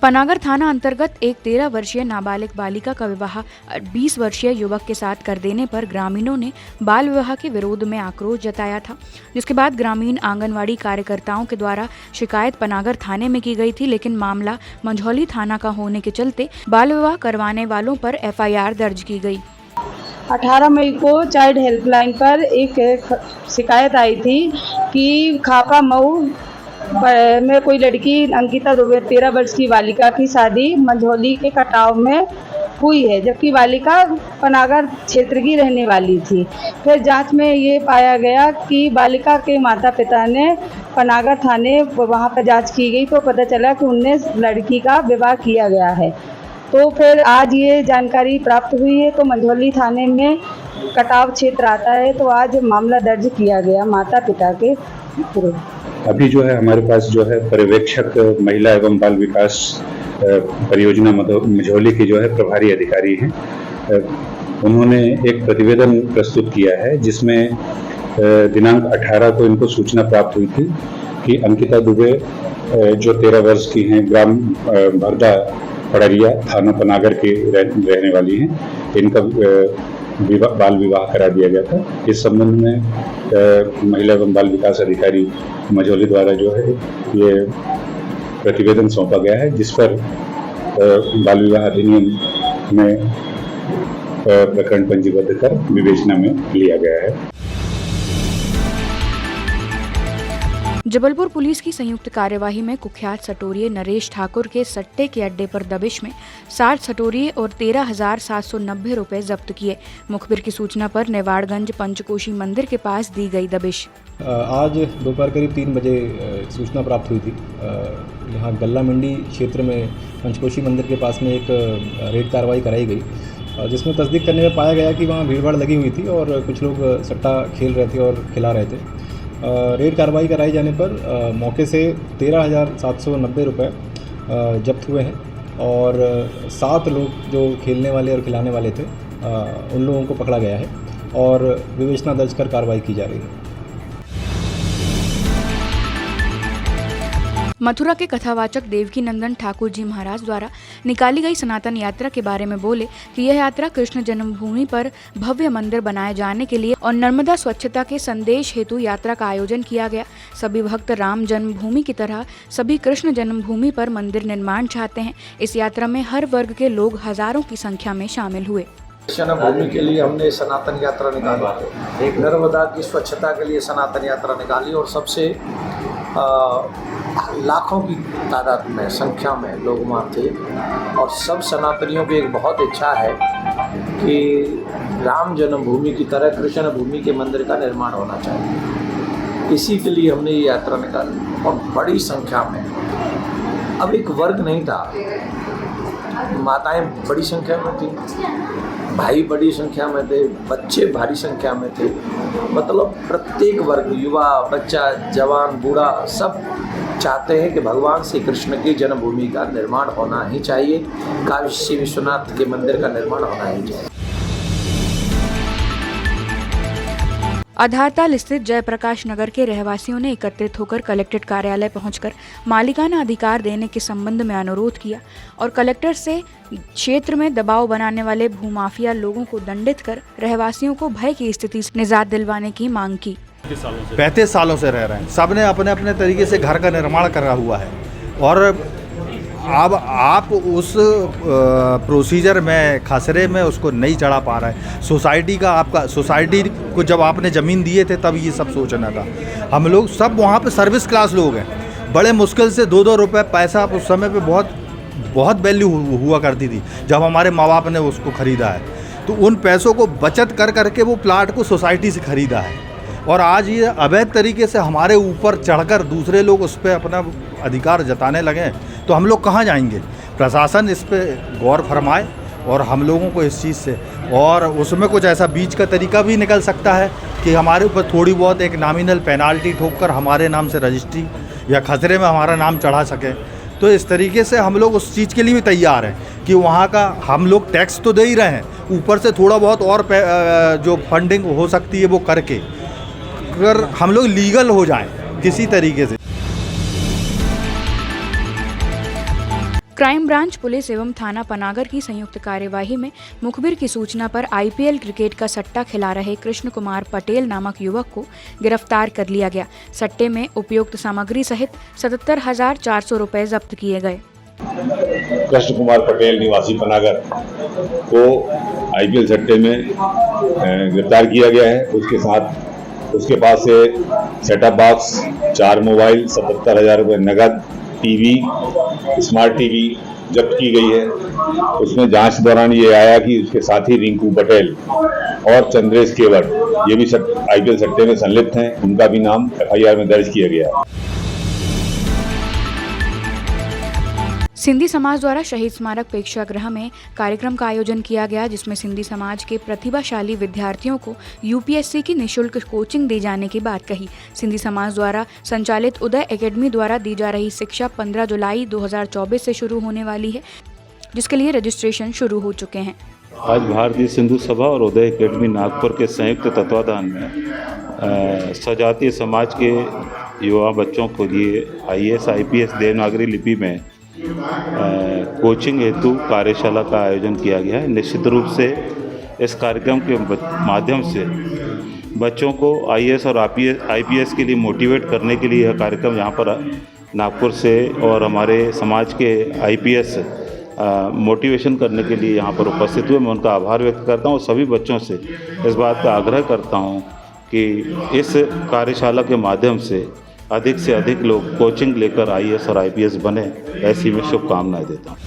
पनागर थाना अंतर्गत एक 13 वर्षीय नाबालिग बालिका का विवाह 20 वर्षीय युवक के साथ कर देने पर ग्रामीणों ने बाल विवाह के विरोध में आक्रोश जताया था, जिसके बाद ग्रामीण आंगनवाड़ी कार्यकर्ताओं के द्वारा शिकायत पनागर थाने में की गई थी, लेकिन मामला मंझौली थाना का होने के चलते बाल विवाह करवाने वालों पर FIR दर्ज की गई। 18 मई को चाइल्ड हेल्पलाइन पर एक शिकायत आई थी कि खापा मऊ में कोई लड़की अंकिता दुबे 13 वर्ष की बालिका की शादी मंझौली के कटाव में हुई है, जबकि बालिका पनागर क्षेत्र की रहने वाली थी। फिर जांच में ये पाया गया कि बालिका के माता पिता ने पनागर थाने वहां पर जांच की गई तो पता चला कि 19 लड़की का विवाह किया गया है। तो फिर आज ये जानकारी प्राप्त हुई है तो मंझौली थाने में कटाव क्षेत्र आता है, तो आज मामला दर्ज किया गया माता पिता के विरुद्ध। अभी जो है हमारे पास जो है पर्यवेक्षक महिला एवं बाल विकास परियोजना मंझौली की जो है प्रभारी अधिकारी हैं, उन्होंने एक प्रतिवेदन प्रस्तुत किया है जिसमें दिनांक 18 को इनको सूचना प्राप्त हुई थी कि अंकिता दुबे जो 13 वर्ष की हैं, ग्राम भरदा पड़रिया थाना पनागर की रहने वाली हैं, इनका बाल विवाह करा दिया गया था। इस संबंध में महिला एवं बाल विकास अधिकारी मंझौली द्वारा जो है ये प्रतिवेदन सौंपा गया है, जिस पर बाल विवाह अधिनियम में प्रकरण पंजीबद्ध कर विवेचना में लिया गया है। जबलपुर पुलिस की संयुक्त कार्यवाही में कुख्यात सटोरिये नरेश ठाकुर के सट्टे के अड्डे पर दबिश में 60 सटोरिये और 13,790 रुपए जब्त किए। मुखबिर की सूचना पर नेवाड़गंज पंचकोशी मंदिर के पास दी गई दबिश। आज दोपहर करीब 3 बजे सूचना प्राप्त हुई थी। यहाँ गल्ला मंडी क्षेत्र में पंचकोशी मंदिर के पास में एक रेड कार्रवाई कराई गई, जिसमें तस्दीक करने में पाया गया कि वहाँ भीड़-भाड़ लगी हुई थी और कुछ लोग सट्टा खेल रहे थे और खिला रहे थे। रेड कार्रवाई कराई जाने पर मौके से 13,790 रुपये जब्त हुए हैं और 7 लोग जो खेलने वाले और खिलाने वाले थे उन लोगों को पकड़ा गया है और विवेचना दर्ज कर कार्रवाई की जा रही है। मथुरा के कथावाचक देवकी नंदन ठाकुर जी महाराज द्वारा निकाली गई सनातन यात्रा के बारे में बोले कि यह यात्रा कृष्ण जन्मभूमि पर भव्य मंदिर बनाए जाने के लिए और नर्मदा स्वच्छता के संदेश हेतु यात्रा का आयोजन किया गया। सभी भक्त राम जन्मभूमि की तरह सभी कृष्ण जन्मभूमि पर मंदिर निर्माण चाहते हैं। इस यात्रा में हर वर्ग के लोग हजारों की संख्या में शामिल हुए। जन्मभूमि के लिए हमने सनातन यात्रा निकाली, नर्मदा की स्वच्छता के लिए सनातन यात्रा निकाली और सबसे लाखों की तादाद में संख्या में लोग वहाँ थे और सब सनातनियों की एक बहुत इच्छा है कि राम जन्मभूमि की तरह कृष्ण भूमि के मंदिर का निर्माण होना चाहिए। इसी के लिए हमने ये यात्रा निकाली और बड़ी संख्या में, अब एक वर्ग नहीं था, माताएं बड़ी संख्या में थी, भाई बड़ी संख्या में थे, बच्चे भारी संख्या में थे, मतलब प्रत्येक वर्ग, युवा, बच्चा, जवान, बूढ़ा, सब चाहते हैं कि भगवान श्री कृष्ण की जन्मभूमि का निर्माण होना ही चाहिए, काशी विश्वनाथ के मंदिर का निर्माण होना ही चाहिए। आधारताल स्थित जयप्रकाश नगर के रहवासियों ने एकत्रित होकर कलेक्ट्रेट कार्यालय पहुंचकर मालिकाना अधिकार देने के संबंध में अनुरोध किया और कलेक्टर से क्षेत्र में दबाव बनाने वाले भूमाफिया लोगों को दंडित कर रहवासियों को भय की स्थिति से निजात दिलवाने की मांग की। 35 सालों से रह रहे हैं, सबने अपने अपने तरीके से घर का निर्माण करा हुआ है और अब आप उस प्रोसीजर में खसरे में उसको नहीं चढ़ा पा रहे हैं। सोसाइटी का आपका सोसाइटी को जब आपने ज़मीन दिए थे तब ये सब सोचना था। हम लोग सब वहाँ पे सर्विस क्लास लोग हैं, बड़े मुश्किल से 2-2 रुपये पैसा उस समय पे बहुत वैल्यू हुआ करती थी जब हमारे माँ बाप ने उसको ख़रीदा है, तो उन पैसों को बचत कर करके वो प्लाट को सोसाइटी से ख़रीदा है और आज ये अवैध तरीके से हमारे ऊपर चढ़कर दूसरे लोग उस पर अपना अधिकार जताने लगे, तो हम लोग कहाँ जाएंगे। प्रशासन इस पे गौर फरमाए और हम लोगों को इस चीज़ से, और उसमें कुछ ऐसा बीच का तरीका भी निकल सकता है कि हमारे ऊपर थोड़ी बहुत एक नॉमिनल पेनाल्टी ठोककर हमारे नाम से रजिस्ट्री या खसरे में हमारा नाम चढ़ा सके। तो इस तरीके से हम लोग उस चीज़ के लिए भी तैयार हैं कि वहाँ का हम लोग टैक्स तो दे ही रहे हैं, ऊपर से थोड़ा बहुत और जो फंडिंग हो सकती है वो करके अगर हम लोग लीगल हो जाएं किसी तरीके से। क्राइम ब्रांच पुलिस एवं थाना पनागर की संयुक्त कार्यवाही में मुखबिर की सूचना पर आईपीएल क्रिकेट का सट्टा खिला रहे कृष्ण कुमार पटेल नामक युवक को गिरफ्तार कर लिया गया। सट्टे में उपयुक्त सामग्री सहित 77,400 रुपए जब्त किए गए। कृष्ण कुमार पटेल निवासी पनागर को आईपीएल सट्टे में गिरफ्तार किया गया है। उसके पास से सेटअप बॉक्स, 4 मोबाइल, 77,000 रुपये नगद, टीवी, स्मार्ट टीवी जब्त की गई है। उसमें जांच दौरान ये आया कि उसके साथी रिंकू पटेल और चंद्रेश केवट ये भी आईपीएल सट्टे में संलिप्त हैं। उनका भी नाम एफआईआर में दर्ज किया गया है। सिंधी समाज द्वारा शहीद स्मारक प्रेक्षागृह में कार्यक्रम का आयोजन किया गया, जिसमें सिंधी समाज के प्रतिभाशाली विद्यार्थियों को यूपीएससी की निःशुल्क कोचिंग दी जाने की बात कही। सिंधी समाज द्वारा संचालित उदय एकेडमी द्वारा दी जा रही शिक्षा 15 जुलाई 2024 से शुरू होने वाली है, जिसके लिए रजिस्ट्रेशन शुरू हो चुके हैं। आज भारतीय सिंधु सभा और उदय एकेडमी नागपुर के संयुक्त तत्वाधान में सजातीय समाज के युवा बच्चों के लिए आईएएस आईपीएस देवनागरी लिपि में कोचिंग हेतु कार्यशाला का आयोजन किया गया है। निश्चित रूप से इस कार्यक्रम के माध्यम से बच्चों को आईएएस और आईपीएस के लिए मोटिवेट करने के लिए यह कार्यक्रम यहाँ पर नागपुर से और हमारे समाज के आईपीएस मोटिवेशन करने के लिए यहाँ पर उपस्थित हुए। मैं उनका आभार व्यक्त करता हूँ। सभी बच्चों से इस बात का आग्रह करता हूँ कि इस कार्यशाला के माध्यम से अधिक लोग कोचिंग लेकर आईएएस और आईपीएस बने, ऐसी मैं शुभकामनाएं देता हूँ।